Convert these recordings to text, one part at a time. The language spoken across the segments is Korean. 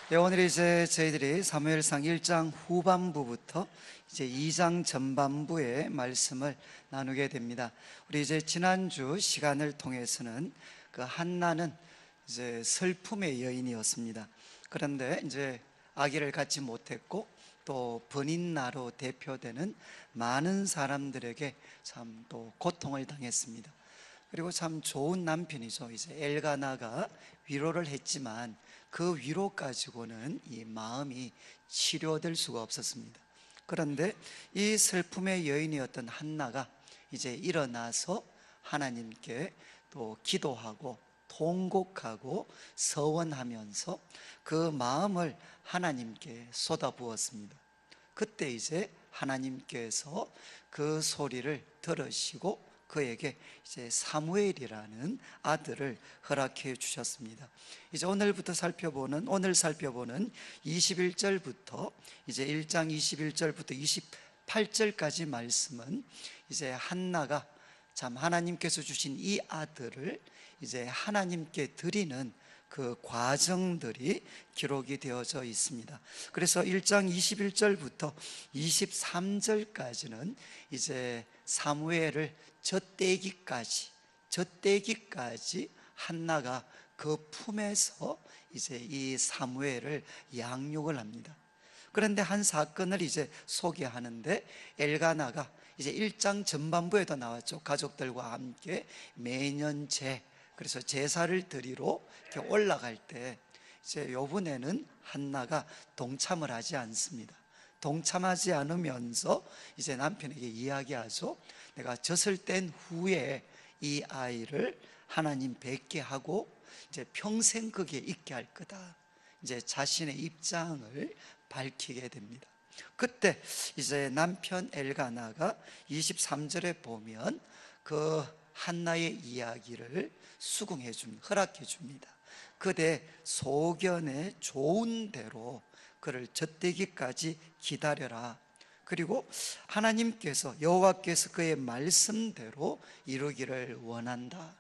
네, 오늘 이제 저희들이 사무엘상 1장 후반부부터 이제 2장 전반부의 말씀을 나누게 됩니다. 우리 이제 지난주 시간을 통해서는 그 한나는 이제 슬픔의 여인이었습니다. 그런데 이제 아기를 갖지 못했고 또 번인나로 대표되는 많은 사람들에게 참 또 고통을 당했습니다. 그리고 참 좋은 남편이죠. 이제 엘가나가 위로를 했지만 그 위로 가지고는 이 마음이 치료될 수가 없었습니다. 그런데 이 슬픔의 여인이었던 한나가 이제 일어나서 하나님께 또 기도하고 통곡하고 서원하면서 그 마음을 하나님께 쏟아부었습니다. 그때 이제 하나님께서 그 소리를 들으시고 그에게 이제 사무엘이라는 아들을 허락해 주셨습니다. 이제 오늘 살펴보는 21절부터 이제 1장 21절부터 28절까지 말씀은 이제 한나가 참 하나님께서 주신 이 아들을 이제 하나님께 드리는 그 과정들이 기록이 되어져 있습니다. 그래서 1장 21절부터 23절까지는 이제 사무엘을 젖대기까지 한나가 그 품에서 이제 이 사무엘을 양육을 합니다. 그런데 한 사건을 이제 소개하는데 엘가나가 이제 1장 전반부에도 나왔죠. 가족들과 함께 매년 그래서 제사를 드리러 이렇게 올라갈 때 이제 요번에는 한나가 동참을 하지 않습니다. 동참하지 않으면서 이제 남편에게 이야기하죠. 내가 젖을 뗀 후에 이 아이를 하나님 뵙게 하고 이제 평생 거기에 있게 할 거다. 이제 자신의 입장을 밝히게 됩니다. 그때 이제 남편 엘가나가 23절에 보면 그 한나의 이야기를 수긍해 줍니다. 허락해 줍니다. 그대 소견에 좋은 대로 그를 젖대기까지 기다려라. 그리고 하나님께서 여호와께서 그의 말씀대로 이루기를 원한다.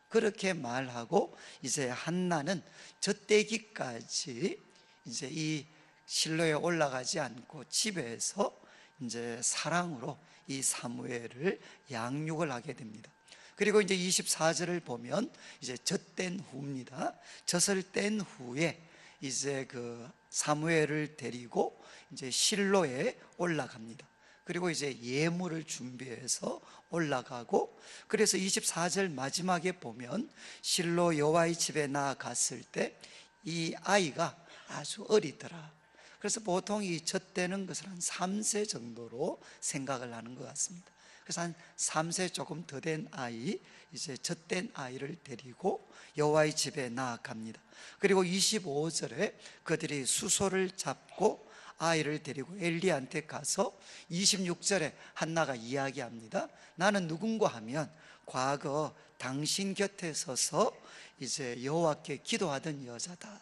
그렇게 말하고 이제 한나는 젖대기까지 이제 이 실로에 올라가지 않고 집에서 이제 사랑으로 이 사무엘을 양육을 하게 됩니다. 그리고 이제 24절을 보면 이제 젖된 후입니다. 젖을 뗀 후에 이제 그 사무엘을 데리고 이제 실로에 올라갑니다. 그리고 이제 예물을 준비해서 올라가고, 그래서 24절 마지막에 보면 실로 여호와의 집에 나아갔을 때 이 아이가 아주 어리더라. 그래서 보통 이 젖되는 것을 한 3세 정도로 생각을 하는 것 같습니다. 그래서 한 3세 조금 더 된 아이, 이제 젖된 아이를 데리고 여호와의 집에 나아갑니다. 그리고 25절에 그들이 수소를 잡고 아이를 데리고 엘리한테 가서 26절에 한나가 이야기합니다. 나는 누군가 하면 과거 당신 곁에 서서 이제 여호와께 기도하던 여자다.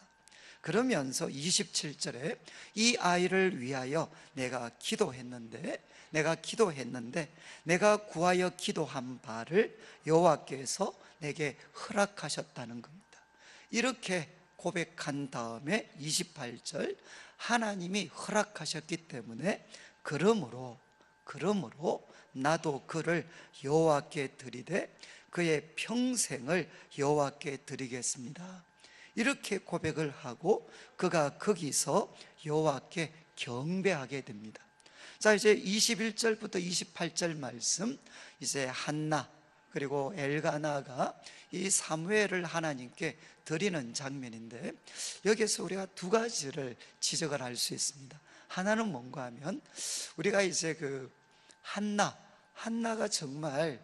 그러면서 27절에 이 아이를 위하여 내가 기도했는데 내가 구하여 기도한 바를 여호와께서 내게 허락하셨다는 겁니다. 이렇게 고백한 다음에 28절 하나님이 허락하셨기 때문에 그러므로 나도 그를 여호와께 드리되 그의 평생을 여호와께 드리겠습니다. 이렇게 고백을 하고 그가 거기서 여호와께 경배하게 됩니다. 자, 이제 21절부터 28절 말씀, 이제 한나 그리고 엘가나가 이 사무엘을 하나님께 드리는 장면인데, 여기서 우리가 두 가지를 지적을 할 수 있습니다. 하나는 뭔가 하면 우리가 이제 그 한나가 정말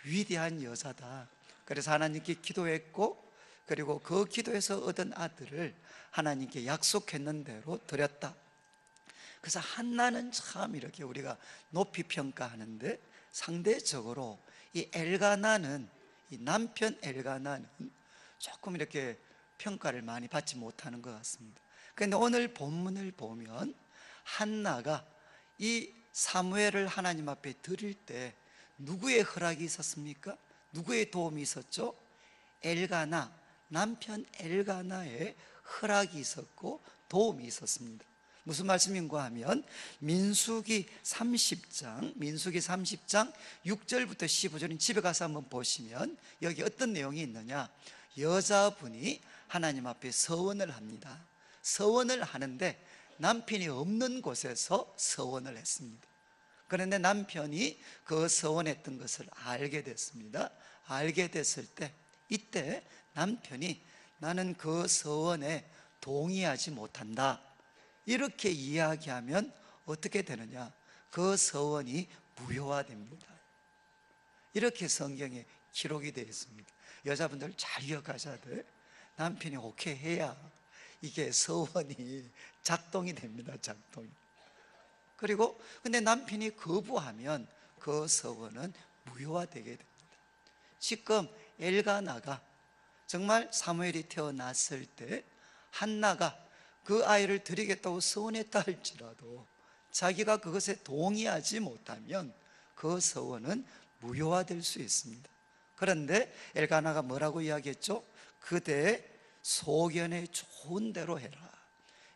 위대한 여자다. 그래서 하나님께 기도했고, 그리고 그 기도에서 얻은 아들을 하나님께 약속했는 대로 드렸다. 그래서 한나는 참 이렇게 우리가 높이 평가하는데, 상대적으로 이 남편 엘가나는 조금 이렇게 평가를 많이 받지 못하는 것 같습니다. 그런데 오늘 본문을 보면 한나가 이 사무엘을 하나님 앞에 드릴 때 누구의 허락이 있었습니까? 누구의 도움이 있었죠? 남편 엘가나의 허락이 있었고 도움이 있었습니다. 무슨 말씀인가 하면 민수기 30장 6절부터 15절인 집에 가서 한번 보시면 여기 어떤 내용이 있느냐, 여자분이 하나님 앞에 서원을 합니다. 서원을 하는데 남편이 없는 곳에서 서원을 했습니다. 그런데 남편이 그 서원했던 것을 알게 됐습니다. 알게 됐을 때, 이때 남편이 나는 그 서원에 동의하지 못한다, 이렇게 이야기하면 어떻게 되느냐, 그 서원이 무효화됩니다. 이렇게 성경에 기록이 되어 있습니다. 여자분들 잘 기억하셔야 돼. 남편이 오케이 해야 이게 서원이 작동이 됩니다. 작동이. 그리고 근데 남편이 거부하면 그 서원은 무효화되게 됩니다. 지금 엘가나가 정말 사무엘이 태어났을 때 한나가 그 아이를 드리겠다고 서원했다 할지라도 자기가 그것에 동의하지 못하면 그 서원은 무효화될 수 있습니다. 그런데 엘가나가 뭐라고 이야기했죠? 그대의 소견에 좋은 대로 해라,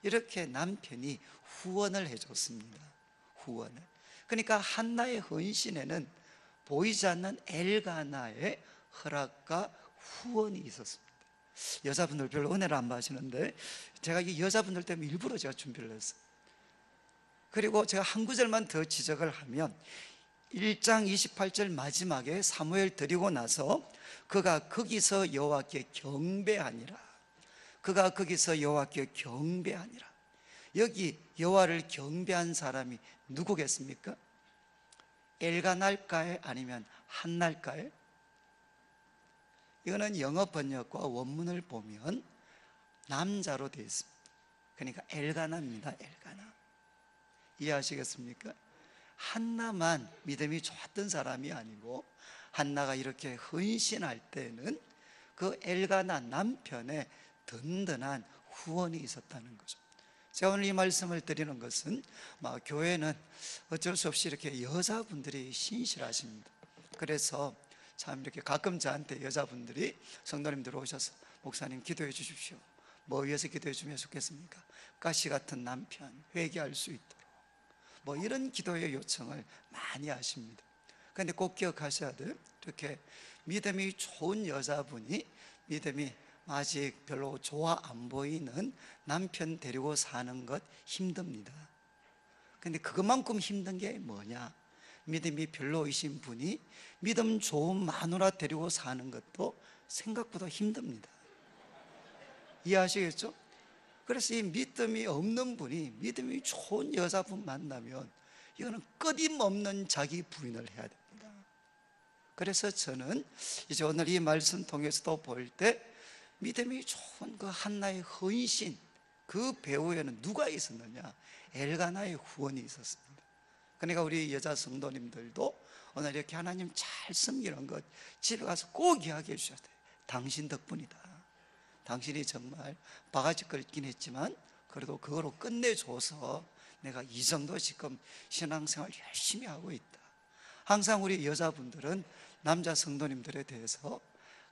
이렇게 남편이 후원을 해줬습니다. 후원을. 그러니까 한나의 헌신에는 보이지 않는 엘가나의 허락과 후원이 있었습니다. 여자분들 별로 은혜를 안 받으시는데 제가 이 여자분들 때문에 일부러 제가 준비를 했어요. 그리고 제가 한 구절만 더 지적을 하면 1장 28절 마지막에 사무엘 드리고 나서 그가 거기서 여호와께 경배하니라, 그가 거기서 여호와께 경배하니라. 여기 여호와를 경배한 사람이 누구겠습니까? 엘가나일까요? 아니면 한나일까요? 이거는 영어 번역과 원문을 보면 남자로 되어 있습니다. 그러니까 엘가나입니다. 엘가나. 이해하시겠습니까? 한나만 믿음이 좋았던 사람이 아니고 한나가 이렇게 헌신할 때는 그 엘가나 남편의 든든한 후원이 있었다는 거죠. 제가 오늘 이 말씀을 드리는 것은 교회는 어쩔 수 없이 이렇게 여자분들이 신실하십니다. 그래서 참 이렇게 가끔 저한테 여자분들이, 성도님들 오셔서 목사님 기도해 주십시오, 뭐 위해서 기도해 주면 좋겠습니까? 가시 같은 남편 회개할 수 있도록, 뭐 이런 기도의 요청을 많이 하십니다. 그런데 꼭 기억하셔야 돼요. 이렇게 믿음이 좋은 여자분이 믿음이 아직 별로 좋아 안 보이는 남편 데리고 사는 것 힘듭니다. 근데 그것만큼 힘든 게 뭐냐, 믿음이 별로이신 분이 믿음 좋은 마누라 데리고 사는 것도 생각보다 힘듭니다. 이해하시겠죠? 그래서 이 믿음이 없는 분이 믿음이 좋은 여자분 만나면 이거는 끊임없는 자기 부인을 해야 됩니다. 그래서 저는 이제 오늘 이 말씀 통해서도 볼 때 믿음이 좋은 그 한나의 헌신, 그 배후에는 누가 있었느냐? 엘가나의 후원이 있었습니다. 그러니까 우리 여자 성도님들도 오늘 이렇게 하나님 잘 섬기는 것 집에 가서 꼭 이야기해 주셔야 돼요. 당신 덕분이다. 당신이 정말 바가지 긁긴 했지만 그래도 그거로 끝내줘서 내가 이 정도 지금 신앙생활 열심히 하고 있다. 항상 우리 여자분들은 남자 성도님들에 대해서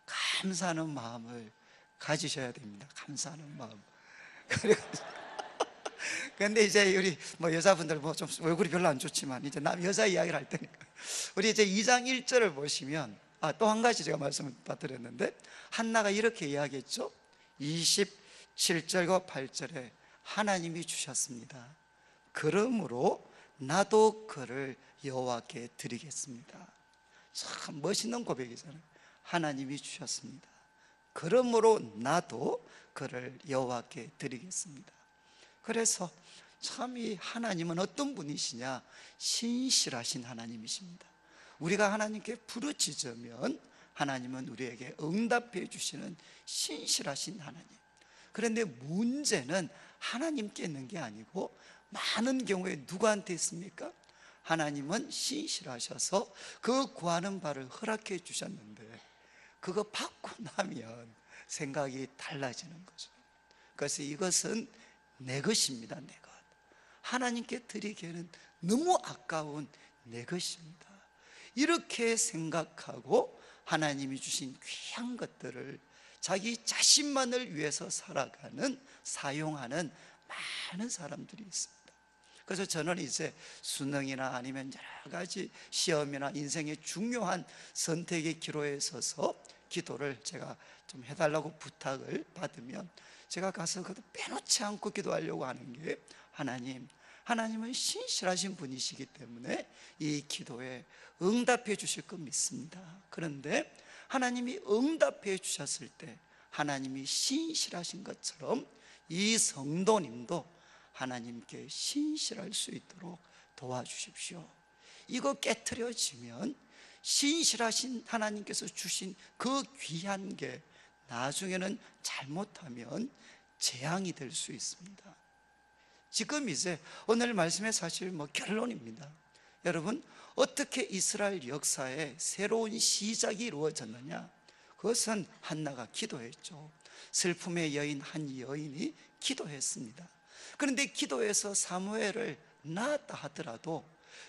감사하는 마음을 가지셔야 됩니다. 감사하는 마음. 그런데 이제 우리 여자분들 좀 얼굴이 별로 안 좋지만 이제 여자 이야기를 할 테니까 우리 이제 2장 1절을 보시면 또 한 가지 제가 말씀을 드렸는데 한나가 이렇게 이야기했죠. 27절과 8절에 하나님이 주셨습니다. 그러므로 나도 그를 여호와께 드리겠습니다. 참 멋있는 고백이잖아요. 하나님이 주셨습니다. 그러므로 나도 그를 여호와께 드리겠습니다. 그래서 참 이 하나님은 어떤 분이시냐? 신실하신 하나님이십니다. 우리가 하나님께 부르짖으면 하나님은 우리에게 응답해 주시는 신실하신 하나님. 그런데 문제는 하나님께 있는 게 아니고 많은 경우에 누구한테 있습니까? 하나님은 신실하셔서 그 구하는 바를 허락해 주셨는데 그거 받고 나면 생각이 달라지는 거죠. 그래서 이것은 내 것입니다. 내 것. 하나님께 드리기에는 너무 아까운 내 것입니다. 이렇게 생각하고 하나님이 주신 귀한 것들을 자기 자신만을 위해서 살아가는, 사용하는 많은 사람들이 있습니다. 그래서 저는 이제 수능이나 아니면 여러 가지 시험이나 인생의 중요한 선택의 기로에 서서 기도를 제가 좀 해달라고 부탁을 받으면 제가 가서 그것도 빼놓지 않고 기도하려고 하는 게, 하나님은 신실하신 분이시기 때문에 이 기도에 응답해 주실 거 믿습니다. 그런데 하나님이 응답해 주셨을 때 하나님이 신실하신 것처럼 이 성도님도 하나님께 신실할 수 있도록 도와주십시오. 이거 깨트려지면 신실하신 하나님께서 주신 그 귀한 게 나중에는 잘못하면 재앙이 될 수 있습니다. 지금 이제 오늘 말씀의 사실 결론입니다. 여러분, 어떻게 이스라엘 역사에 새로운 시작이 이루어졌느냐? 그것은 한나가 기도했죠. 슬픔의 여인 한 여인이 기도했습니다. 그런데 기도해서 사무엘을 낳았다 하더라도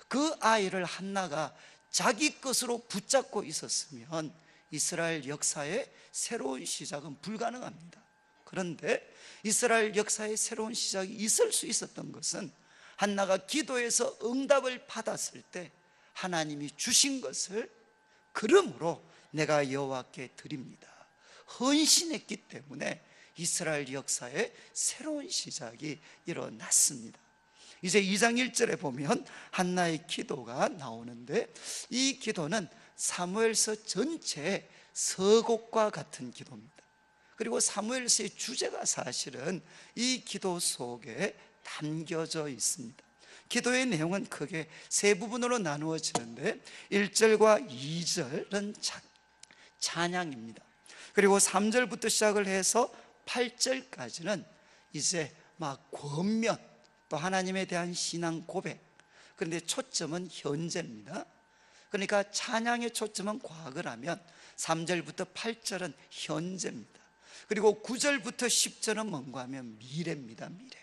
그 아이를 한나가 자기 것으로 붙잡고 있었으면 이스라엘 역사의 새로운 시작은 불가능합니다. 그런데 이스라엘 역사의 새로운 시작이 있을 수 있었던 것은 한나가 기도해서 응답을 받았을 때 하나님이 주신 것을 그러므로 내가 여호와께 드립니다 헌신했기 때문에 이스라엘 역사의 새로운 시작이 일어났습니다. 이제 2장 1절에 보면 한나의 기도가 나오는데, 이 기도는 사무엘서 전체의 서곡과 같은 기도입니다. 그리고 사무엘서의 주제가 사실은 이 기도 속에 담겨져 있습니다. 기도의 내용은 크게 세 부분으로 나누어지는데, 1절과 2절은 찬양입니다. 그리고 3절부터 시작을 해서 8절까지는 이제 권면, 또 하나님에 대한 신앙 고백. 그런데 초점은 현재입니다. 그러니까 찬양의 초점은 과거라면 3절부터 8절은 현재입니다. 그리고 9절부터 10절은 뭔가 하면 미래입니다. 미래.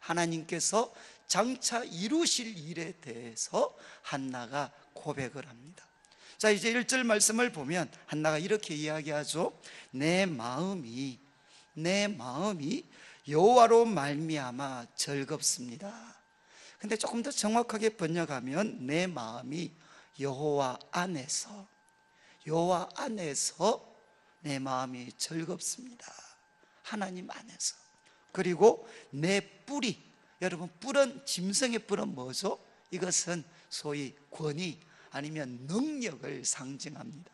하나님께서 장차 이루실 일에 대해서 한나가 고백을 합니다. 자, 이제 1절 말씀을 보면 한나가 이렇게 이야기하죠. 내 마음이 여호와로 말미암아 즐겁습니다. 근데 조금 더 정확하게 번역하면 내 마음이 여호와 안에서 내 마음이 즐겁습니다. 하나님 안에서. 그리고 내 뿔이, 여러분 뿔은, 짐승의 뿔은 뭐죠? 이것은 소위 권위 아니면 능력을 상징합니다.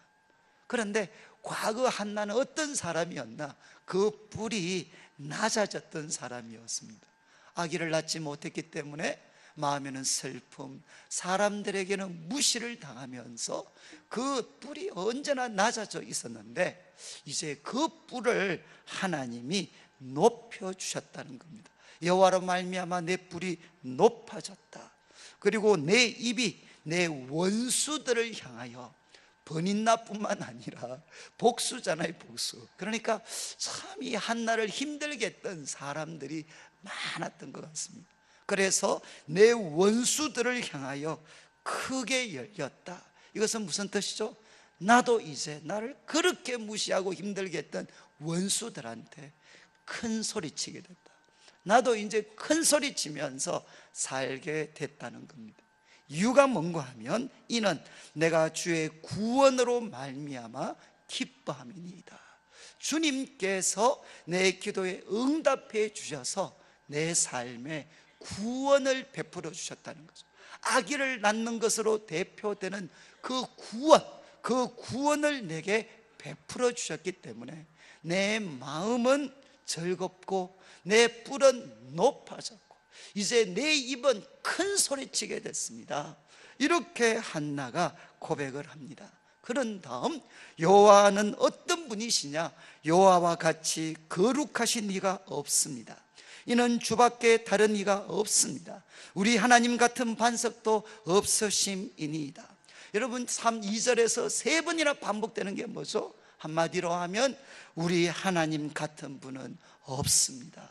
그런데 과거 한나는 어떤 사람이었나? 그 뿔이 낮아졌던 사람이었습니다. 아기를 낳지 못했기 때문에 마음에는 슬픔, 사람들에게는 무시를 당하면서 그 뿔이 언제나 낮아져 있었는데, 이제 그 뿔을 하나님이 높여주셨다는 겁니다. 여호와로 말미암아 내 뿔이 높아졌다. 그리고 내 입이 내 원수들을 향하여, 번인나뿐만 아니라 복수잖아요, 복수. 그러니까 참 이 한나를 힘들게 했던 사람들이 많았던 것 같습니다. 그래서 내 원수들을 향하여 크게 열렸다. 이것은 무슨 뜻이죠? 나도 이제 나를 그렇게 무시하고 힘들게 했던 원수들한테 큰 소리치게 됐다. 나도 이제 큰 소리치면서 살게 됐다는 겁니다. 이유가 뭔가 하면 이는 내가 주의 구원으로 말미암아 기뻐함이니이다. 주님께서 내 기도에 응답해 주셔서 내 삶에 구원을 베풀어 주셨다는 거죠. 아기를 낳는 것으로 대표되는 그 구원을 내게 베풀어 주셨기 때문에 내 마음은 즐겁고 내 뿔은 높아졌고 이제 내 입은 큰 소리치게 됐습니다. 이렇게 한나가 고백을 합니다. 그런 다음 여호와는 어떤 분이시냐? 여호와와 같이 거룩하신 이가 없습니다. 이는 주밖에 다른 이가 없습니다. 우리 하나님 같은 반석도 없으심이니이다. 여러분 2절에서 3번이나 반복되는 게 뭐죠? 한마디로 하면 우리 하나님 같은 분은 없습니다.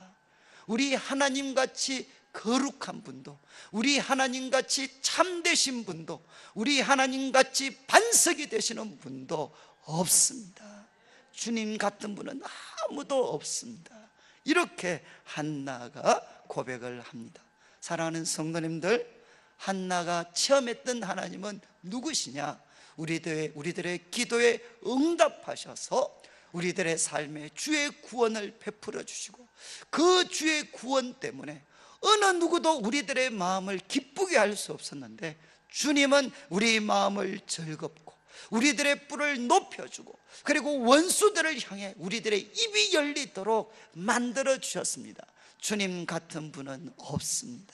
우리 하나님같이 거룩한 분도, 우리 하나님같이 참되신 분도, 우리 하나님같이 반석이 되시는 분도 없습니다. 주님 같은 분은 아무도 없습니다. 이렇게 한나가 고백을 합니다. 사랑하는 성도님들, 한나가 체험했던 하나님은 누구시냐? 우리들의 기도에 응답하셔서 우리들의 삶에 주의 구원을 베풀어 주시고, 그 주의 구원 때문에 어느 누구도 우리들의 마음을 기쁘게 할 수 없었는데, 주님은 우리 마음을 즐겁고 우리들의 뿔을 높여주고, 그리고 원수들을 향해 우리들의 입이 열리도록 만들어 주셨습니다. 주님 같은 분은 없습니다.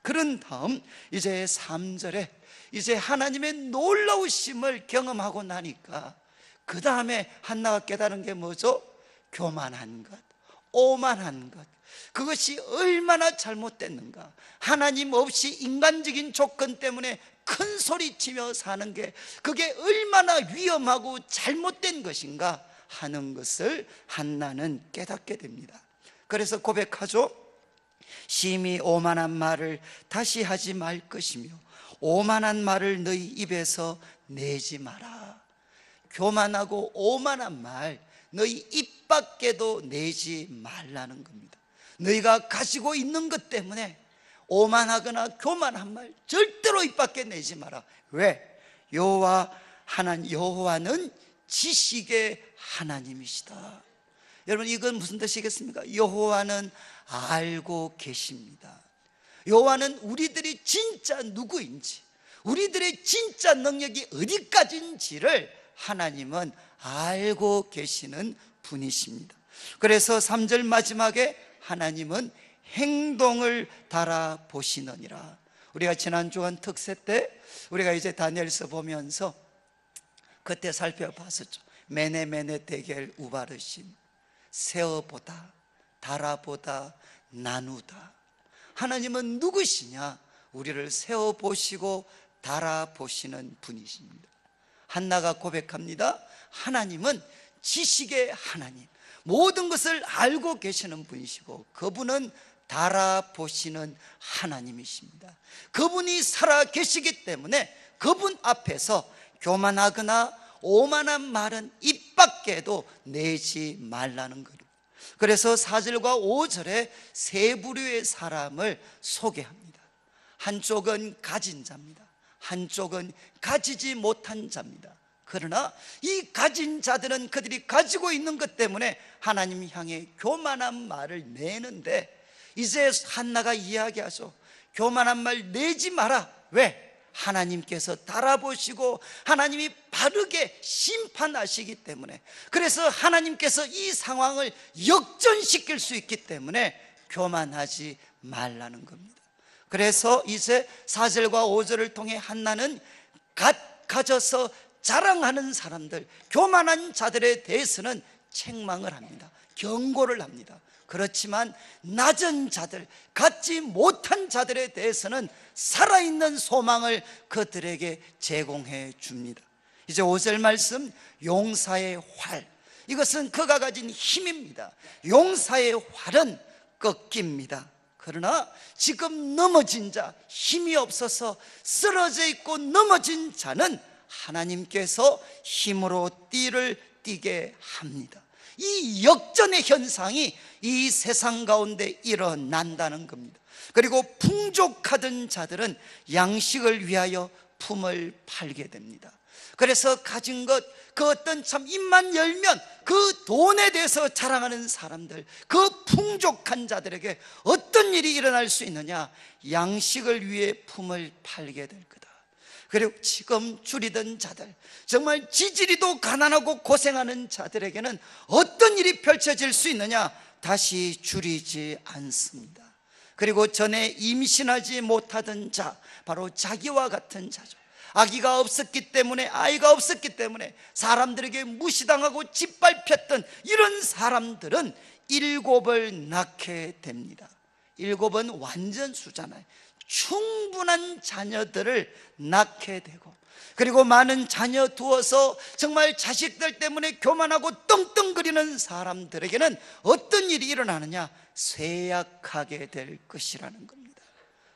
그런 다음 이제 3절에 이제 하나님의 놀라우심을 경험하고 나니까 그 다음에 한나가 깨달은 게 뭐죠? 교만한 것, 오만한 것, 그것이 얼마나 잘못됐는가, 하나님 없이 인간적인 조건 때문에 큰 소리치며 사는 게 그게 얼마나 위험하고 잘못된 것인가 하는 것을 한나는 깨닫게 됩니다. 그래서 고백하죠. 심히 오만한 말을 다시 하지 말 것이며 오만한 말을 너희 입에서 내지 마라. 교만하고 오만한 말 너희 입 밖에도 내지 말라는 겁니다. 너희가 가지고 있는 것 때문에 오만하거나 교만한 말 절대로 입 밖에 내지 마라. 왜? 여호와는 지식의 하나님이시다. 여러분, 이건 무슨 뜻이겠습니까? 여호와는 알고 계십니다. 여호와는 우리들이 진짜 누구인지, 우리들의 진짜 능력이 어디까지인지를 하나님은 알고 계시는 분이십니다. 그래서 3절 마지막에 하나님은 행동을 달아보시느니라. 우리가 지난주 한 특세 때 우리가 이제 다니엘서 보면서 그때 살펴봤었죠. 메네메네 데겔 우바르신, 세어보다, 달아보다, 나누다. 하나님은 누구시냐? 우리를 세어보시고 달아보시는 분이십니다. 한나가 고백합니다. 하나님은 지식의 하나님, 모든 것을 알고 계시는 분이시고 그분은 달아보시는 하나님이십니다. 그분이 살아 계시기 때문에 그분 앞에서 교만하거나 오만한 말은 입 밖에도 내지 말라는 거예요. 그래서 4절과 5절에 세 부류의 사람을 소개합니다. 한쪽은 가진 자입니다. 한쪽은 가지지 못한 자입니다. 그러나 이 가진 자들은 그들이 가지고 있는 것 때문에 하나님 향해 교만한 말을 내는데, 이제 한나가 이야기하죠. 교만한 말 내지 마라. 왜? 하나님께서 달아보시고 하나님이 바르게 심판하시기 때문에, 그래서 하나님께서 이 상황을 역전시킬 수 있기 때문에 교만하지 말라는 겁니다. 그래서 이제 4절과 5절을 통해 한나는 가져서 자랑하는 사람들, 교만한 자들에 대해서는 책망을 합니다. 경고를 합니다. 그렇지만 낮은 자들, 갖지 못한 자들에 대해서는 살아있는 소망을 그들에게 제공해 줍니다. 이제 5절 말씀, 용사의 활, 이것은 그가 가진 힘입니다. 용사의 활은 꺾입니다. 그러나 지금 넘어진 자, 힘이 없어서 쓰러져 있고 넘어진 자는 하나님께서 힘으로 띠를 띠게 합니다. 이 역전의 현상이 이 세상 가운데 일어난다는 겁니다. 그리고 풍족하던 자들은 양식을 위하여 품을 팔게 됩니다. 그래서 가진 것, 그 어떤 참 입만 열면 그 돈에 대해서 자랑하는 사람들, 그 풍족한 자들에게 어떤 일이 일어날 수 있느냐? 양식을 위해 품을 팔게 될 거다. 그리고 지금 줄이던 자들, 정말 지지리도 가난하고 고생하는 자들에게는 어떤 일이 펼쳐질 수 있느냐? 다시 줄이지 않습니다. 그리고 전에 임신하지 못하던 자, 바로 자기와 같은 자죠. 아기가 없었기 때문에, 아이가 없었기 때문에 사람들에게 무시당하고 짓밟혔던 이런 사람들은 7을 낳게 됩니다. 7은 완전 수잖아요. 충분한 자녀들을 낳게 되고, 그리고 많은 자녀 두어서 정말 자식들 때문에 교만하고 떵떵거리는 사람들에게는 어떤 일이 일어나느냐? 쇠약하게 될 것이라는 겁니다.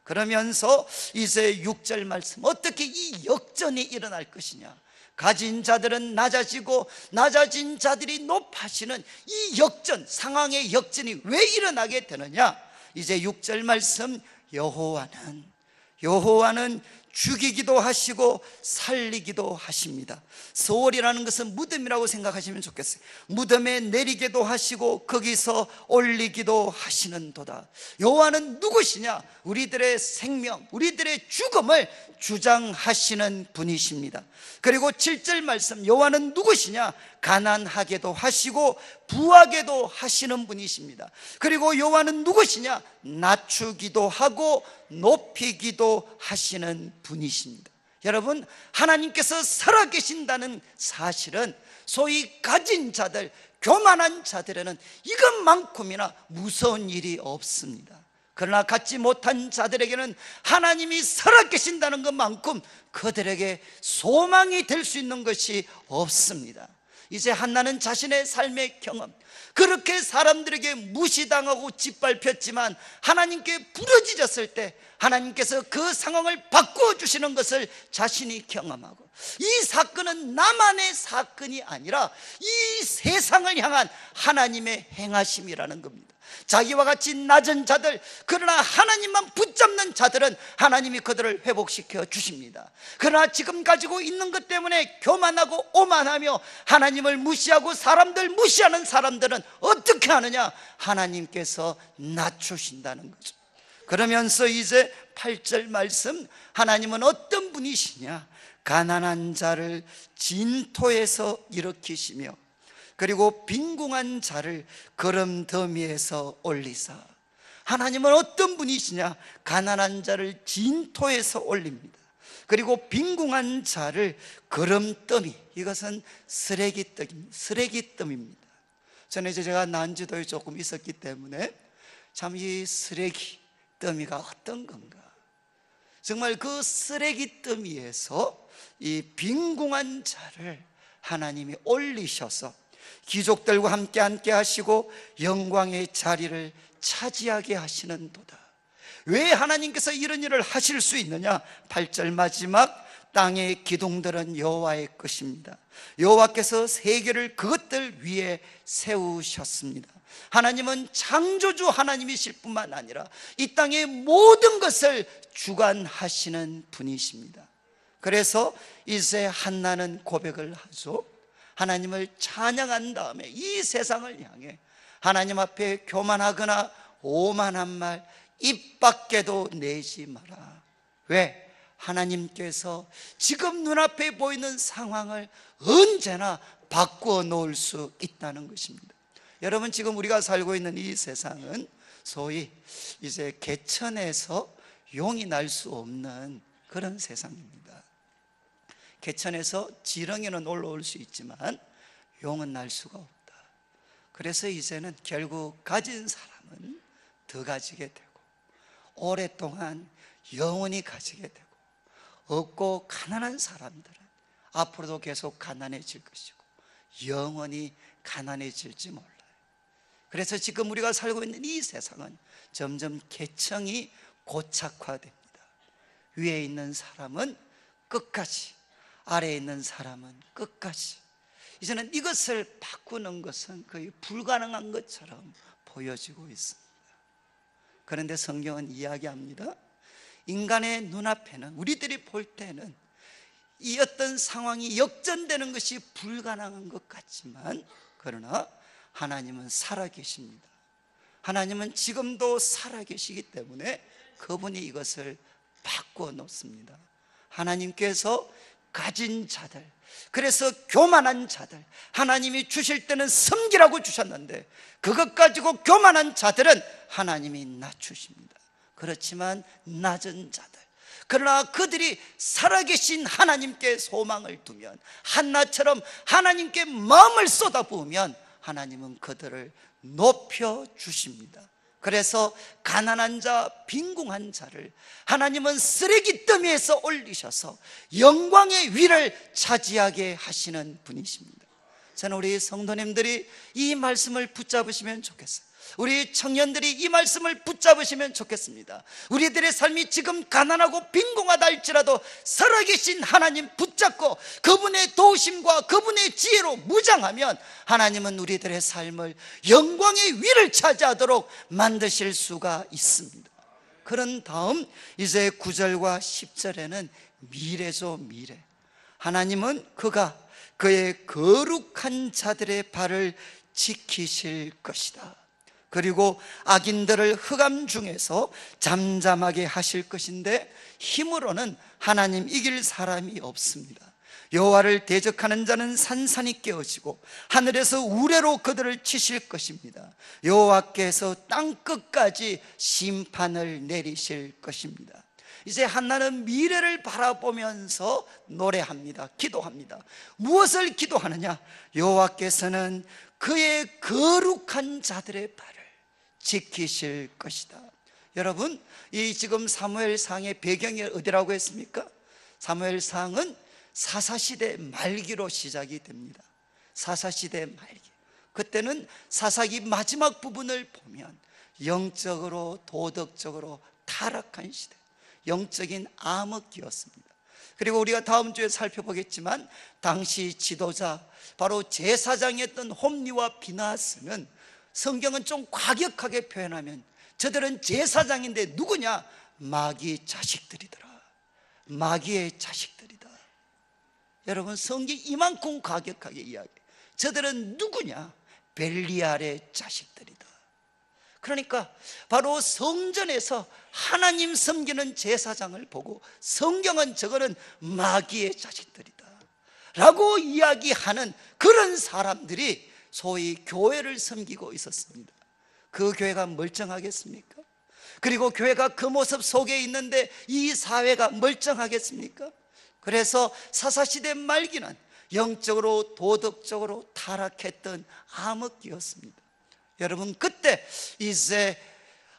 그러면서 이제 6절 말씀, 어떻게 이 역전이 일어날 것이냐? 가진 자들은 낮아지고 낮아진 자들이 높아지는 이 역전, 상황의 역전이 왜 일어나게 되느냐? 이제 6절 말씀, 여호와는 죽이기도 하시고 살리기도 하십니다. 소월이라는 것은 무덤이라고 생각하시면 좋겠어요. 무덤에 내리기도 하시고 거기서 올리기도 하시는도다. 여호와는 누구시냐? 우리들의 생명, 우리들의 죽음을 주장하시는 분이십니다. 그리고 7절 말씀, 여호와는 누구시냐? 가난하게도 하시고 부하게도 하시는 분이십니다. 그리고 여호와는 누구시냐? 낮추기도 하고 높이기도 하시는 분이십니다. 여러분, 하나님께서 살아계신다는 사실은 소위 가진 자들, 교만한 자들에는 이것만큼이나 무서운 일이 없습니다. 그러나 갖지 못한 자들에게는 하나님이 살아계신다는 것만큼 그들에게 소망이 될 수 있는 것이 없습니다. 이제 한나는 자신의 삶의 경험, 그렇게 사람들에게 무시당하고 짓밟혔지만 하나님께 부르짖었을 때 하나님께서 그 상황을 바꾸어 주시는 것을 자신이 경험하고, 이 사건은 나만의 사건이 아니라 이 세상을 향한 하나님의 행하심이라는 겁니다. 자기와 같이 낮은 자들, 그러나 하나님만 붙잡는 자들은 하나님이 그들을 회복시켜 주십니다. 그러나 지금 가지고 있는 것 때문에 교만하고 오만하며 하나님을 무시하고 사람들 무시하는 사람들은 어떻게 하느냐? 하나님께서 낮추신다는 거죠. 그러면서 이제 8절 말씀, 하나님은 어떤 분이시냐? 가난한 자를 진토에서 일으키시며 그리고 빈궁한 자를 거름더미에서 올리사. 하나님은 어떤 분이시냐? 가난한 자를 진토에서 올립니다. 그리고 빈궁한 자를 거름더미, 이것은 쓰레기더미입니다. 저는 이제 제가 난지도에 조금 있었기 때문에 참 이 쓰레기더미가 어떤 건가, 정말 그 쓰레기더미에서 이 빈궁한 자를 하나님이 올리셔서 귀족들과 함께 하시고 영광의 자리를 차지하게 하시는도다. 왜 하나님께서 이런 일을 하실 수 있느냐? 8절 마지막, 땅의 기둥들은 여호와의 것입니다. 여호와께서 세계를 그것들 위에 세우셨습니다. 하나님은 창조주 하나님이실 뿐만 아니라 이 땅의 모든 것을 주관하시는 분이십니다. 그래서 이제 한나는 고백을 하죠. 하나님을 찬양한 다음에 이 세상을 향해 하나님 앞에 교만하거나 오만한 말 입 밖에도 내지 마라. 왜? 하나님께서 지금 눈앞에 보이는 상황을 언제나 바꾸어 놓을 수 있다는 것입니다. 여러분, 지금 우리가 살고 있는 이 세상은 소위 이제 개천에서 용이 날 수 없는 그런 세상입니다. 개천에서 지렁이는 올라올 수 있지만 용은 날 수가 없다. 그래서 이제는 결국 가진 사람은 더 가지게 되고 오랫동안 영원히 가지게 되고, 없고 가난한 사람들은 앞으로도 계속 가난해질 것이고 영원히 가난해질지 몰라요. 그래서 지금 우리가 살고 있는 이 세상은 점점 계층이 고착화됩니다. 위에 있는 사람은 끝까지, 아래에 있는 사람은 끝까지. 이제는 이것을 바꾸는 것은 거의 불가능한 것처럼 보여지고 있습니다. 그런데 성경은 이야기합니다. 인간의 눈앞에는, 우리들이 볼 때는 이 어떤 상황이 역전되는 것이 불가능한 것 같지만, 그러나 하나님은 살아계십니다. 하나님은 지금도 살아계시기 때문에 그분이 이것을 바꾸어 놓습니다. 하나님께서 가진 자들, 그래서 교만한 자들, 하나님이 주실 때는 섬기라고 주셨는데 그것 가지고 교만한 자들은 하나님이 낮추십니다. 그렇지만 낮은 자들, 그러나 그들이 살아계신 하나님께 소망을 두면, 한나처럼 하나님께 마음을 쏟아부으면 하나님은 그들을 높여주십니다. 그래서 가난한 자, 빈궁한 자를 하나님은 쓰레기더미에서 올리셔서 영광의 위를 차지하게 하시는 분이십니다. 저는 우리 성도님들이 이 말씀을 붙잡으시면 좋겠어요. 우리 청년들이 이 말씀을 붙잡으시면 좋겠습니다. 우리들의 삶이 지금 가난하고 빈곤하다 할지라도 살아계신 하나님 붙잡고 그분의 도우심과 그분의 지혜로 무장하면 하나님은 우리들의 삶을 영광의 위를 차지하도록 만드실 수가 있습니다. 그런 다음 이제 9절과 10절에는 미래죠. 미래. 하나님은 그가 그의 거룩한 자들의 발을 지키실 것이다. 그리고 악인들을 흑암 중에서 잠잠하게 하실 것인데 힘으로는 하나님 이길 사람이 없습니다. 여호와를 대적하는 자는 산산이 깨어지고 하늘에서 우레로 그들을 치실 것입니다. 여호와께서 땅 끝까지 심판을 내리실 것입니다. 이제 한나는 미래를 바라보면서 노래합니다. 기도합니다. 무엇을 기도하느냐? 여호와께서는 그의 거룩한 자들의 발을 지키실 것이다. 여러분, 이 지금 사무엘상의 배경이 어디라고 했습니까? 사무엘상은 사사시대 말기로 시작이 됩니다. 사사시대 말기. 그때는 사사기 마지막 부분을 보면 영적으로 도덕적으로 타락한 시대, 영적인 암흑기였습니다. 그리고 우리가 다음 주에 살펴보겠지만 당시 지도자 바로 제사장이었던 홈리와 비나스는 성경은 좀 과격하게 표현하면 저들은 제사장인데 누구냐? 마귀 자식들이더라. 마귀의 자식들이다. 여러분, 성경이 이만큼 과격하게 이야기해요. 저들은 누구냐? 벨리알의 자식들이다. 그러니까 바로 성전에서 하나님 섬기는 제사장을 보고 성경은 저거는 마귀의 자식들이다 라고 이야기하는 그런 사람들이 소위 교회를 섬기고 있었습니다. 그 교회가 멀쩡하겠습니까? 그리고 교회가 그 모습 속에 있는데 이 사회가 멀쩡하겠습니까? 그래서 사사시대 말기는 영적으로 도덕적으로 타락했던 암흑기였습니다. 여러분, 그때 이제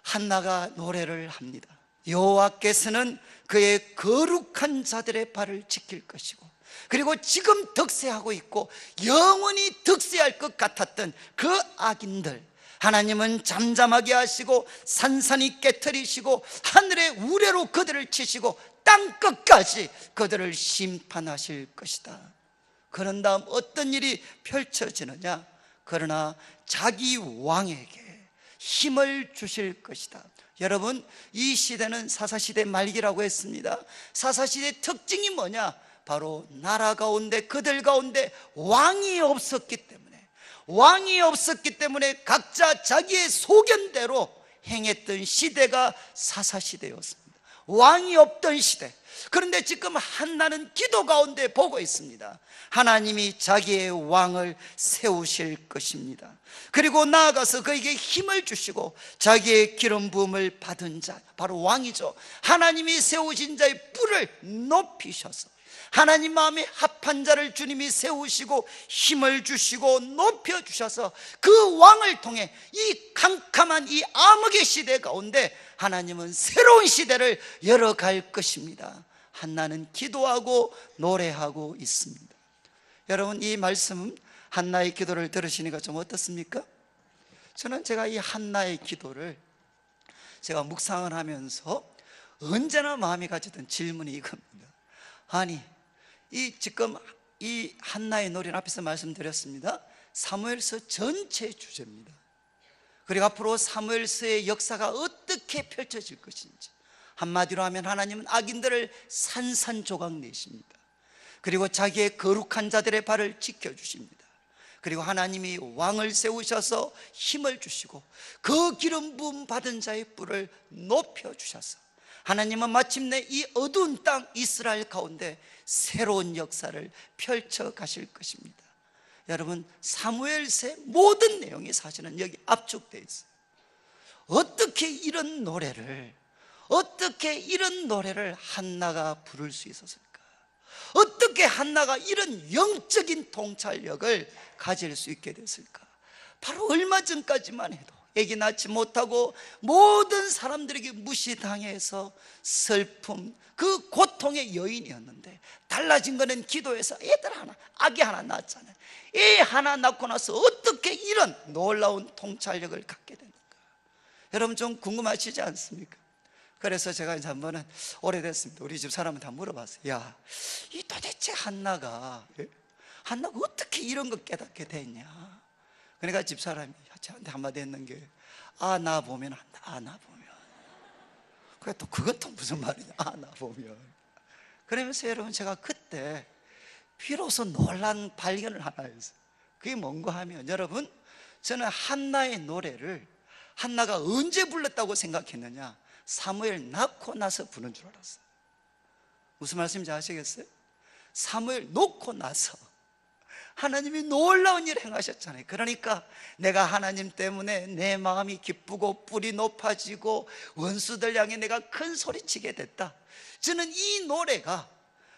한나가 노래를 합니다. 여호와께서는 그의 거룩한 자들의 발을 지킬 것이고, 그리고 지금 득세하고 있고 영원히 득세할 것 같았던 그 악인들 하나님은 잠잠하게 하시고 산산이 깨트리시고 하늘의 우레로 그들을 치시고 땅 끝까지 그들을 심판하실 것이다. 그런 다음 어떤 일이 펼쳐지느냐? 그러나 자기 왕에게 힘을 주실 것이다. 여러분, 이 시대는 사사시대 말기라고 했습니다. 사사시대의 특징이 뭐냐? 바로 나라 가운데 그들 가운데 왕이 없었기 때문에 각자 자기의 소견대로 행했던 시대가 사사시대였습니다. 왕이 없던 시대. 그런데 지금 한나는 기도 가운데 보고 있습니다. 하나님이 자기의 왕을 세우실 것입니다. 그리고 나아가서 그에게 힘을 주시고 자기의 기름 부음을 받은 자, 바로 왕이죠. 하나님이 세우신 자의 뿔을 높이셔서 하나님 마음에 합한 자를 주님이 세우시고 힘을 주시고 높여주셔서 그 왕을 통해 이 캄캄한 이 암흑의 시대 가운데 하나님은 새로운 시대를 열어갈 것입니다. 한나는 기도하고 노래하고 있습니다. 여러분, 이 말씀은 한나의 기도를 들으시니까 좀 어떻습니까? 저는 제가 이 한나의 기도를 제가 묵상을 하면서 언제나 마음이 가지던 질문이 이겁니다. 아니, 지금 이 한나의 노래는 앞에서 말씀드렸습니다. 사무엘서 전체 주제입니다. 그리고 앞으로 사무엘서의 역사가 어떻게 펼쳐질 것인지, 한마디로 하면 하나님은 악인들을 산산조각 내십니다. 그리고 자기의 거룩한 자들의 발을 지켜주십니다. 그리고 하나님이 왕을 세우셔서 힘을 주시고 그 기름 부음 받은 자의 뿔을 높여주셔서 하나님은 마침내 이 어두운 땅 이스라엘 가운데 새로운 역사를 펼쳐 가실 것입니다. 여러분, 사무엘서의 모든 내용이 사실은 여기 압축되어 있어요. 어떻게 이런 노래를 한나가 부를 수 있었을까? 어떻게 한나가 이런 영적인 통찰력을 가질 수 있게 됐을까? 바로 얼마 전까지만 해도 아기 낳지 못하고 모든 사람들에게 무시당해서 슬픔, 그 고통의 여인이었는데 달라진 거는 기도해서 아기 하나 낳았잖아요. 애 하나 낳고 나서 어떻게 이런 놀라운 통찰력을 갖게 됐는지, 여러분 좀 궁금하시지 않습니까? 그래서 제가 이제 한 번은 오래됐습니다. 우리 집 사람한테 물어봤어요. 야, 이 도대체 한나가 어떻게 이런 거 깨닫게 됐냐? 그러니까 집 사람이 저한테 한마디 했는 게, 아, 나 보면 한다. 아, 나 보면. 그래, 또 그건 또 무슨 말이냐? 아, 나 보면. 그러면서 여러분, 제가 그때 비로소 놀란 발견을 하나 했어요. 그게 뭔가 하면, 여러분, 저는 한나의 노래를 한나가 언제 불렀다고 생각했느냐? 사무엘 낳고 나서 부른 줄 알았어요. 무슨 말씀인지 아시겠어요? 사무엘 놓고 나서 하나님이 놀라운 일을 행하셨잖아요. 그러니까 내가 하나님 때문에 내 마음이 기쁘고 뿔이 높아지고 원수들 향해 내가 큰 소리치게 됐다. 저는 이 노래가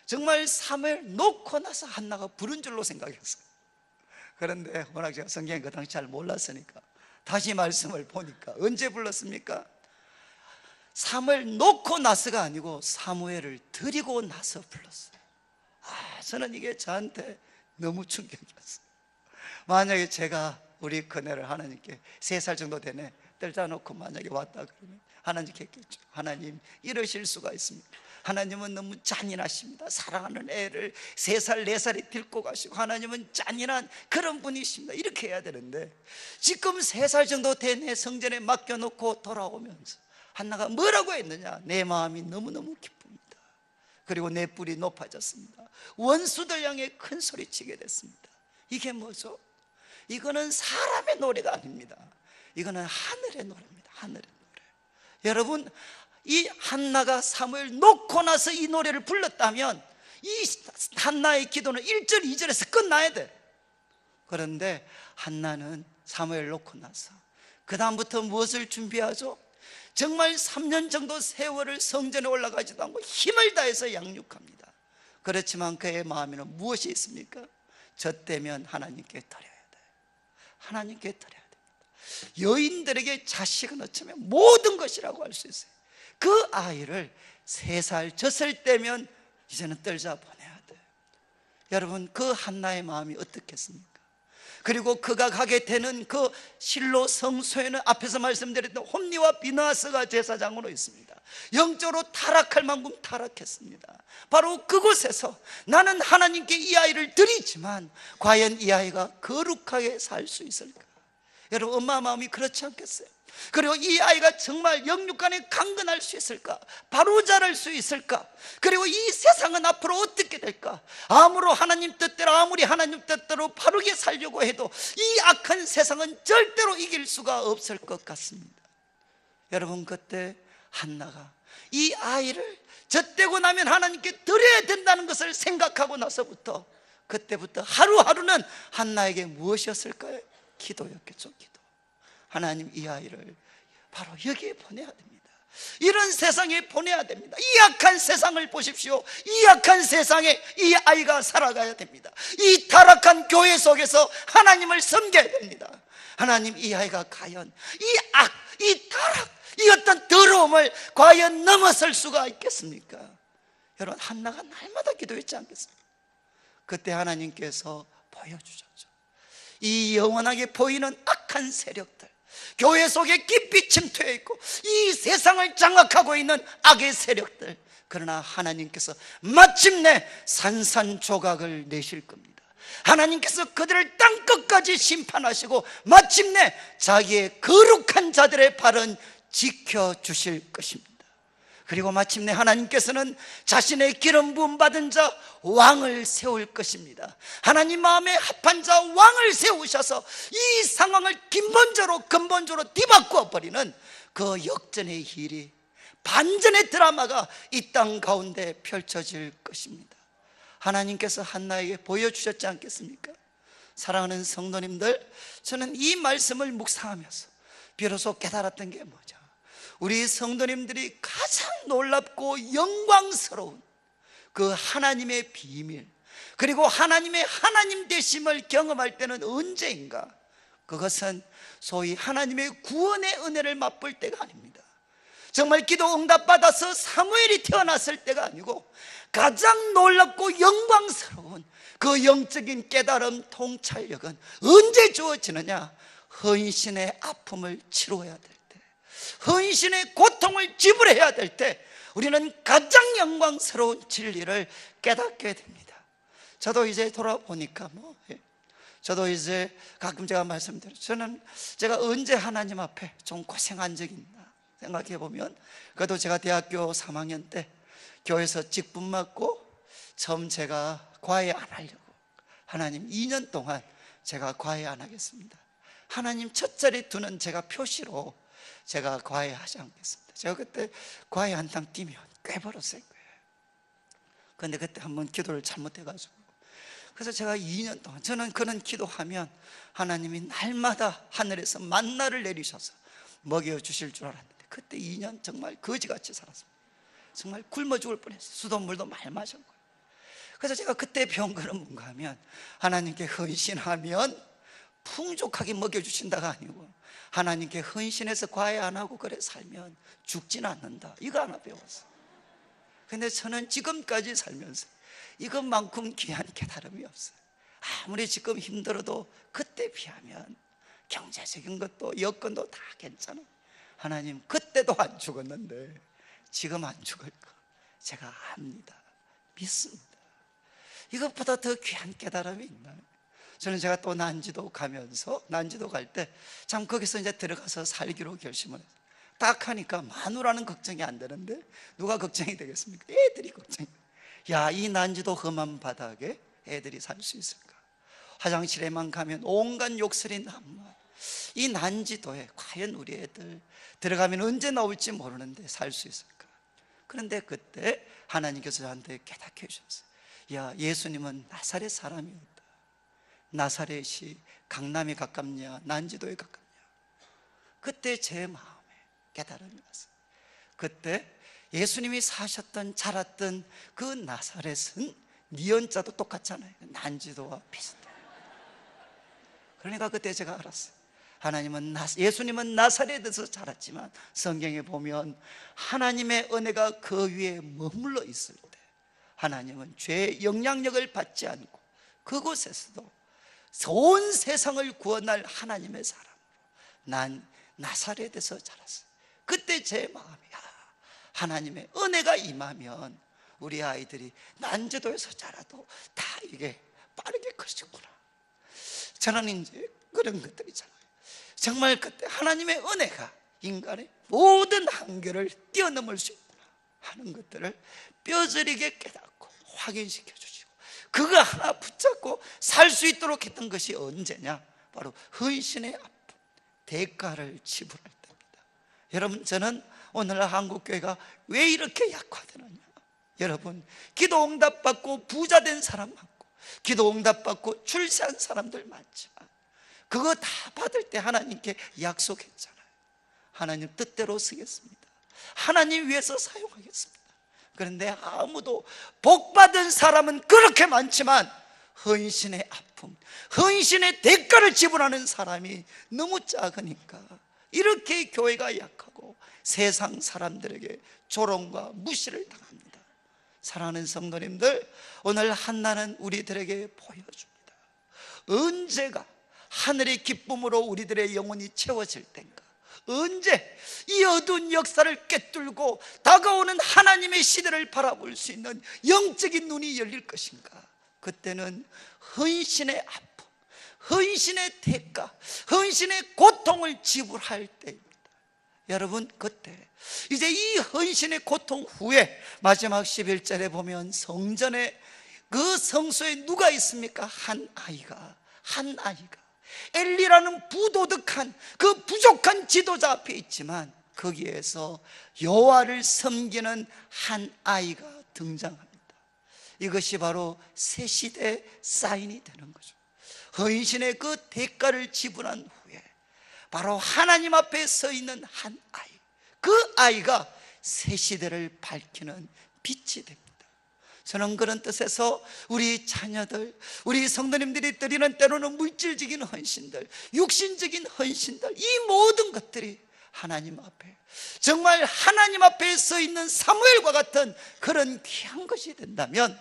정말 사무엘 놓고 나서 한나가 부른 줄로 생각했어요. 그런데 워낙 제가 성경을 그 당시 잘 몰랐으니까 다시 말씀을 보니까 언제 불렀습니까? 사무엘 놓고 나서가 아니고 사무엘을 드리고 나서 불렀어요. 저는 이게 저한테 너무 충격이었어요. 만약에 제가 우리 그네를 하나님께 3살 정도 되네 뜰다 놓고 만약에 왔다 그러면 하나님께 했겠죠. 하나님, 이러실 수가 있습니다. 하나님은 너무 잔인하십니다. 사랑하는 애를 3살 4살에 데리고 가시고 하나님은 잔인한 그런 분이십니다. 이렇게 해야 되는데 지금 3살 정도 된 애 성전에 맡겨놓고 돌아오면서 한나가 뭐라고 했느냐? 내 마음이 너무너무 기쁩니다. 그리고 내 뿔이 높아졌습니다. 원수들 향해 큰 소리치게 됐습니다. 이게 뭐죠? 이거는 사람의 노래가 아닙니다. 이거는 하늘의 노래입니다. 하늘의 노래. 여러분, 이 한나가 사무엘 놓고 나서 이 노래를 불렀다면 이 한나의 기도는 1절 2절에서 끝나야 돼. 그런데 한나는 사무엘 놓고 나서 그 다음부터 무엇을 준비하죠? 정말 3년 정도 세월을 성전에 올라가지도 않고 힘을 다해서 양육합니다. 그렇지만 그의 마음에는 무엇이 있습니까? 저 때면 하나님께 드려야 돼. 하나님께 드려야 됩니다. 여인들에게 자식은 어쩌면 모든 것이라고 할 수 있어요. 그 아이를 3살 젖을 때면 이제는 떨자 보내야 돼. 여러분, 그 한나의 마음이 어떻겠습니까? 그리고 그가 가게 되는 그 실로 성소에는 앞에서 말씀드렸던 홈리와 비나스가 제사장으로 있습니다. 영적으로 타락할 만큼 타락했습니다. 바로 그곳에서 나는 하나님께 이 아이를 드리지만 과연 이 아이가 거룩하게 살 수 있을까? 여러분, 엄마 마음이 그렇지 않겠어요? 그리고 이 아이가 정말 영육간에 강건할 수 있을까? 바로 자랄 수 있을까? 그리고 이 세상은 앞으로 어떻게 될까? 아무리 하나님 뜻대로 바르게 살려고 해도 이 악한 세상은 절대로 이길 수가 없을 것 같습니다. 여러분, 그때 한나가 이 아이를 젖대고 나면 하나님께 드려야 된다는 것을 생각하고 나서부터 그때부터 하루하루는 한나에게 무엇이었을까요? 기도였겠죠. 기도. 하나님, 이 아이를 바로 여기에 보내야 됩니다. 이런 세상에 보내야 됩니다. 이 악한 세상을 보십시오. 이 악한 세상에 이 아이가 살아가야 됩니다. 이 타락한 교회 속에서 하나님을 섬겨야 됩니다. 하나님, 이 아이가 과연 이 악, 이 타락, 이 어떤 더러움을 과연 넘어설 수가 있겠습니까? 여러분, 한나가 날마다 기도했지 않겠습니까? 그때 하나님께서 보여주셨죠. 이 영원하게 보이는 악한 세력들, 교회 속에 깊이 침투해 있고 이 세상을 장악하고 있는 악의 세력들, 그러나 하나님께서 마침내 산산조각을 내실 겁니다. 하나님께서 그들을 땅끝까지 심판하시고 마침내 자기의 거룩한 자들의 발은 지켜주실 것입니다. 그리고 마침내 하나님께서는 자신의 기름 부음 받은 자 왕을 세울 것입니다. 하나님 마음에 합한 자 왕을 세우셔서 이 상황을 근본적으로 뒤바꾸어 버리는 그 역전의 일이, 반전의 드라마가 이 땅 가운데 펼쳐질 것입니다. 하나님께서 한나에게 보여주셨지 않겠습니까? 사랑하는 성도님들, 저는 이 말씀을 묵상하면서 비로소 깨달았던 게 뭐죠? 우리 성도님들이 가장 놀랍고 영광스러운 그 하나님의 비밀, 그리고 하나님의 하나님 되심을 경험할 때는 언제인가? 그것은 소위 하나님의 구원의 은혜를 맛볼 때가 아닙니다. 정말 기도 응답받아서 사무엘이 태어났을 때가 아니고 가장 놀랍고 영광스러운 그 영적인 깨달음, 통찰력은 언제 주어지느냐? 헌신의 아픔을 치료해야 될 때, 헌신의 고통을 지불해야 될 때 우리는 가장 영광스러운 진리를 깨닫게 됩니다. 저도 이제 돌아보니까 저도 이제 가끔 제가 말씀드려요. 제가 언제 하나님 앞에 좀 고생한 적이 있나 생각해 보면, 그래도 제가 대학교 3학년 때 교회에서 직분 맡고 처음 제가 과외 안 하려고, 하나님 2년 동안 제가 과외 안 하겠습니다, 하나님 첫 자리 두는 제가 표시로 제가 과외 하지 않겠습니다. 제가 그때 과외 한 탕 뛰면 꽤 벌었을 거예요. 그런데 그때 한번 기도를 잘못해가지고, 그래서 제가 2년 동안, 저는 그런 기도하면 하나님이 날마다 하늘에서 만나를 내리셔서 먹여주실 줄 알았는데, 그때 2년 정말 거지같이 살았습니다. 정말 굶어 죽을 뻔했어요. 수돗물도 많이 마셨고요. 그래서 제가 그때 배운 거는 뭔가 하면, 하나님께 헌신하면 풍족하게 먹여주신다가 아니고, 하나님께 헌신해서 과외 안 하고 그래 살면 죽지는 않는다, 이거 하나 배웠어요. 근데 저는 지금까지 살면서 이것만큼 귀한 깨달음이 없어요. 아무리 지금 힘들어도 그때 비하면 경제적인 것도 여건도 다 괜찮아요. 하나님 그때도 안 죽었는데 지금 안 죽을 거 제가 압니다, 믿습니다. 이것보다 더 귀한 깨달음이 있나요? 저는 제가 또 난지도 가면서, 난지도 갈 때 참 거기서 이제 들어가서 살기로 결심을 했어요. 딱 하니까 마누라는 걱정이 안 되는데 누가 걱정이 되겠습니까? 애들이 걱정이. 야, 이 난지도 험한 바닥에 애들이 살 수 있을까? 화장실에만 가면 온갖 욕설이 난무하고, 이 난지도에 과연 우리 애들 들어가면 언제 나올지 모르는데 살 수 있을까? 그런데 그때 하나님께서 저한테 깨닫게 해주셨어요. 야, 예수님은 나사렛 사람이었다. 나사렛이 강남에 가깝냐 난지도에 가깝냐? 그때 제 마음에 깨달음이 왔어요. 그때 예수님이 사셨던 자랐던 그 나사렛은 니은자도 똑같잖아요. 난지도와 비슷해요. 그러니까 그때 제가 알았어요. 예수님은 나사렛에서 자랐지만 성경에 보면 하나님의 은혜가 그 위에 머물러 있을 때 하나님은 죄의 영향력을 받지 않고 그곳에서도 온 세상을 구원할 하나님의 사람으로 난 나사렛에서 자랐어요. 그때 제 마음이야, 하나님의 은혜가 임하면 우리 아이들이 난지도에서 자라도 다 이게 빠르게 커지구나. 저는 이제 그런 것들이잖아요. 정말 그때 하나님의 은혜가 인간의 모든 한계를 뛰어넘을 수 있구나 하는 것들을 뼈저리게 깨닫고 확인시켜 주시고, 그거 하나 붙잡고 살 수 있도록 했던 것이 언제냐? 바로 헌신의 아픔, 대가를 지불할 때입니다. 여러분, 저는 오늘 한국교회가 왜 이렇게 약화되느냐? 여러분, 기도 응답 받고 부자 된 사람 많고, 기도 응답 받고 출세한 사람들 많지만 그거 다 받을 때 하나님께 약속했잖아요. 하나님 뜻대로 쓰겠습니다, 하나님 위해서 사용하겠습니다. 그런데 아무도, 복받은 사람은 그렇게 많지만 헌신의 아픔, 헌신의 대가를 지불하는 사람이 너무 작으니까 이렇게 교회가 약하고 세상 사람들에게 조롱과 무시를 당합니다. 사랑하는 성도님들, 오늘 한나는 우리들에게 보여줍니다. 언제가 하늘의 기쁨으로 우리들의 영혼이 채워질 텐가? 언제 이 어두운 역사를 꿰뚫고 다가오는 하나님의 시대를 바라볼 수 있는 영적인 눈이 열릴 것인가? 그때는 헌신의 아픔, 헌신의 대가, 헌신의 고통을 지불할 때입니다. 여러분, 그때 이제 이 헌신의 고통 후에 마지막 11절에 보면 성전에, 그 성소에 누가 있습니까? 한 아이가 엘리라는 부도덕한 그 부족한 지도자 앞에 있지만 거기에서 여호와를 섬기는 한 아이가 등장합니다. 이것이 바로 새 시대의 사인이 되는 거죠. 헌신의 그 대가를 지불한 후에 바로 하나님 앞에 서 있는 한 아이, 그 아이가 새 시대를 밝히는 빛이 됩니다. 저는 그런 뜻에서 우리 자녀들, 우리 성도님들이 드리는 때로는 물질적인 헌신들, 육신적인 헌신들, 이 모든 것들이 하나님 앞에, 정말 하나님 앞에 서 있는 사무엘과 같은 그런 귀한 것이 된다면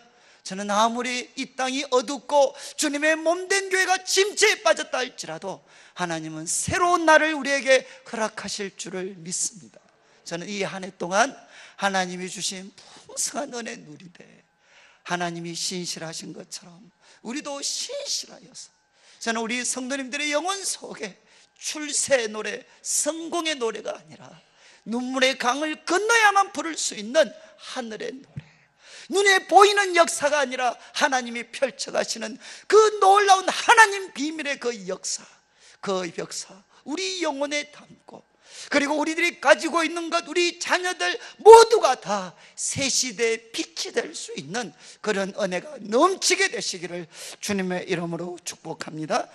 저는 아무리 이 땅이 어둡고 주님의 몸된 교회가 침체에 빠졌다 할지라도 하나님은 새로운 날을 우리에게 허락하실 줄을 믿습니다. 저는 이 한 해 동안 하나님이 주신 풍성한 은혜 누리되 하나님이 신실하신 것처럼 우리도 신실하여서 저는 우리 성도님들의 영혼 속에 출세의 노래, 성공의 노래가 아니라 눈물의 강을 건너야만 부를 수 있는 하늘의 노래, 눈에 보이는 역사가 아니라 하나님이 펼쳐가시는 그 놀라운 하나님 비밀의 그 역사, 우리 영혼에 담고, 그리고 우리들이 가지고 있는 것, 우리 자녀들 모두가 다 새 시대의 빛이 될 수 있는 그런 은혜가 넘치게 되시기를 주님의 이름으로 축복합니다.